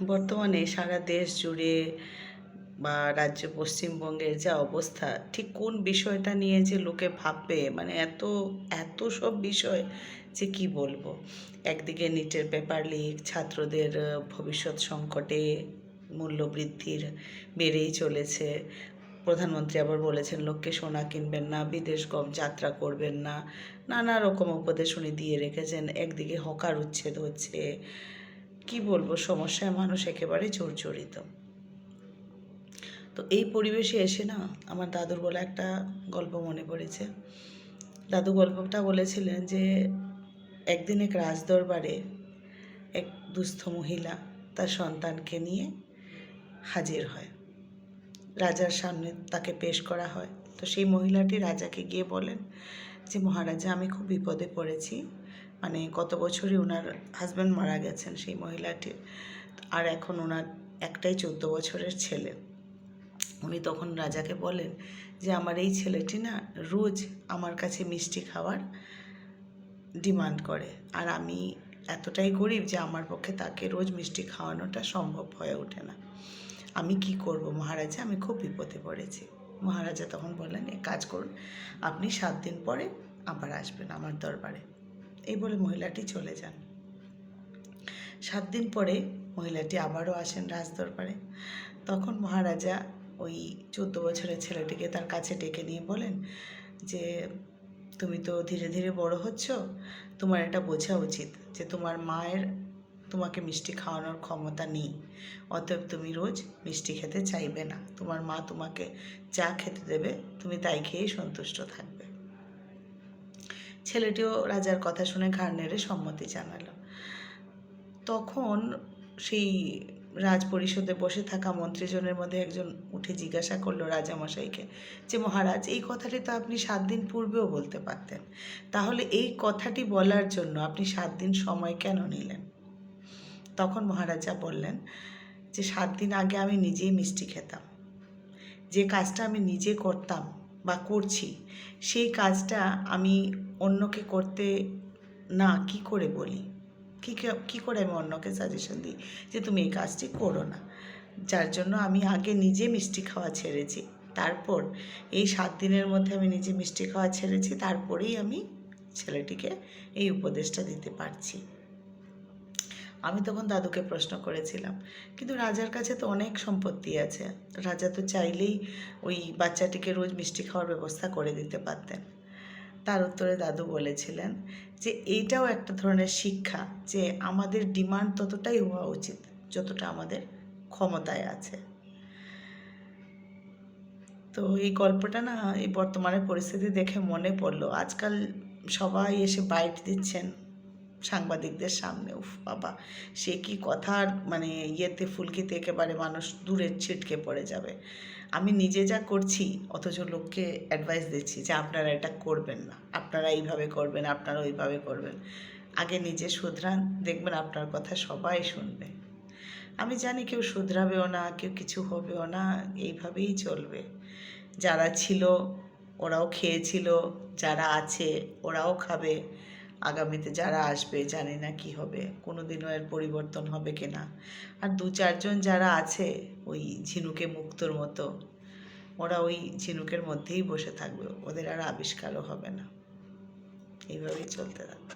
বর্তমানে সারা দেশ জুড়ে বা রাজ্য পশ্চিমবঙ্গের যা অবস্থা, ঠিক কোন বিষয়টা নিয়ে যে লোকে ভাববে, মানে এত এত সব বিষয় যে কি বলবো। একদিকে নিটের পেপার লিক, ছাত্রদের ভবিষ্যৎ সংকটে, মূল্যবৃদ্ধির বেড়েই চলেছে। প্রধানমন্ত্রী আবার বলেছেন লোককে সোনা কিনবেন না, বিদেশ যাত্রা করবেন না, নানা রকম উপদেশ উনি দিয়ে রেখেছেন। একদিকে হকার উচ্ছেদ হচ্ছে, কি বলবো, সমস্যায় মানুষ একেবারে জর্জরিত। তো এই পরিবেশে এসে না আমার দাদুর বলা একটা গল্প মনে পড়েছে। দাদু গল্পটা বলেছিলেন যে একদিন এক রাজদরবারে এক দুস্থ মহিলা তার সন্তানকে নিয়ে হাজির হয়। রাজার সামনে তাকে পেশ করা হয়। তো সেই মহিলাটি রাজাকে গিয়ে বলেন যে মহারাজা, আমি খুব বিপদে পড়েছি, মানে গত বছরই ওনার হাজব্যান্ড মারা গেছেন সেই মহিলাটির, আর এখন ওনার একটাই 14 বছরের ছেলে। উনি তখন রাজাকে বলেন যে আমার এই ছেলেটি না রোজ আমার কাছে মিষ্টি খাওয়ার ডিমান্ড করে, আর আমি এতটাই গরিব যে আমার পক্ষে তাকে রোজ মিষ্টি খাওয়ানোটা সম্ভব হয়ে ওঠে না। আমি কি করব মহারাজা, আমি খুব বিপদে পড়েছি। মহারাজা তখন বললেন, এক কাজ করুন, আপনি 7 দিন পরে আবার আসবেন আমার দরবারে। এই বলে মহিলাটি চলে যান। 7 দিন পরে মহিলাটি আবারও আসেন রাজদরবারে। তখন মহারাজা ওই 14 বছরের ছেলেটিকে তার কাছে ডেকে নিয়ে বলেন যে তুমি তো ধীরে ধীরে বড় হচ্ছ, তোমার এটা বোঝা উচিত যে তোমার মায়ের তোমাকে মিষ্টি খাওয়ানোর ক্ষমতা নেই, অতএব তুমি রোজ মিষ্টি খেতে চাইবে না। তোমার মা তোমাকে যা খেতে দেবে তুমি তাই খেয়েই সন্তুষ্ট থাকবে। ছেলেটিও রাজার কথা শুনে ঘাড় নেড়ে সম্মতি জানালো। তখন সেই রাজপরিষদে বসে থাকা মন্ত্রীজনের মধ্যে একজন উঠে জিজ্ঞাসা করলো রাজামশাইকে যে মহারাজ, এই কথাটি তো আপনি 7 দিন পূর্বেও বলতে পারতেন, তাহলে এই কথাটি বলার জন্য আপনি 7 দিন সময় কেন নিলেন? তখন মহারাজা বললেন যে 7 দিন আগে আমি নিজেই মিষ্টি খেতাম, যে কাজটা আমি নিজে করতাম বা করছি সেই কাজটা আমি অন্যকে করতে না কি করে বলি, কী করে আমি অন্যকে সাজেশন দিই যে তুমি এই কাজটি করো না? যার জন্য আমি আগে নিজে মিষ্টি খাওয়া ছেড়েছি, তারপর এই 7 দিনের মধ্যে আমি নিজে মিষ্টি খাওয়া ছেড়েছি, তারপরেই আমি ছেলেটিকে এই উপদেশটা দিতে পারছি। আমি তখন দাদুকে প্রশ্ন করেছিলাম, কিন্তু রাজার কাছে তো অনেক সম্পত্তি আছে, রাজা তো চাইলেই ওই বাচ্চাটিকে রোজ মিষ্টি খাওয়ার ব্যবস্থা করে দিতে পারতেন। তার উত্তরে দাদু বলেছিলেন যে এইটাও একটা ধরনের শিক্ষা, যে আমাদের ডিমান্ড ততটাই হওয়া উচিত যতটা আমাদের ক্ষমতায় আছে। তো এই গল্পটা না এই বর্তমানের পরিস্থিতি দেখে মনে পড়লো। আজকাল সবাই এসে বাইট দিচ্ছেন সাংবাদিকদের সামনে, উফ বাবা, সে কি কথার, মানে ইয়েতে ফুলকিতে একেবারে মানুষ দূরে ছিটকে পড়ে যাবে। আমি নিজে যা করছি অথচ লোককে অ্যাডভাইস দিচ্ছি যে আপনারা এটা করবেন না, আপনারা এইভাবে করবেন, আপনারা ওইভাবে করবেন। আগে নিজে শুধরান, দেখবেন আপনার কথা সবাই শুনবে। আমি জানি কেউ শুধরাবেও না, কেউ কিছু হবেও না, এইভাবেই চলবে। যারা ছিল ওরাও খেয়েছিল, যারা আছে ওরাও খাবে, আগামীতে যারা আসবে জানি না কি হবে, কোনো দিনও এর পরিবর্তন হবে কি না। আর 2-4 জন যারা আছে ওই ঝিনুকে মুক্তোর মতো, ওরা ওই ঝিনুকের মধ্যেই বসে থাকবে, ওদের আর আবিষ্কারও হবে না। এইভাবেই চলতে থাকবে।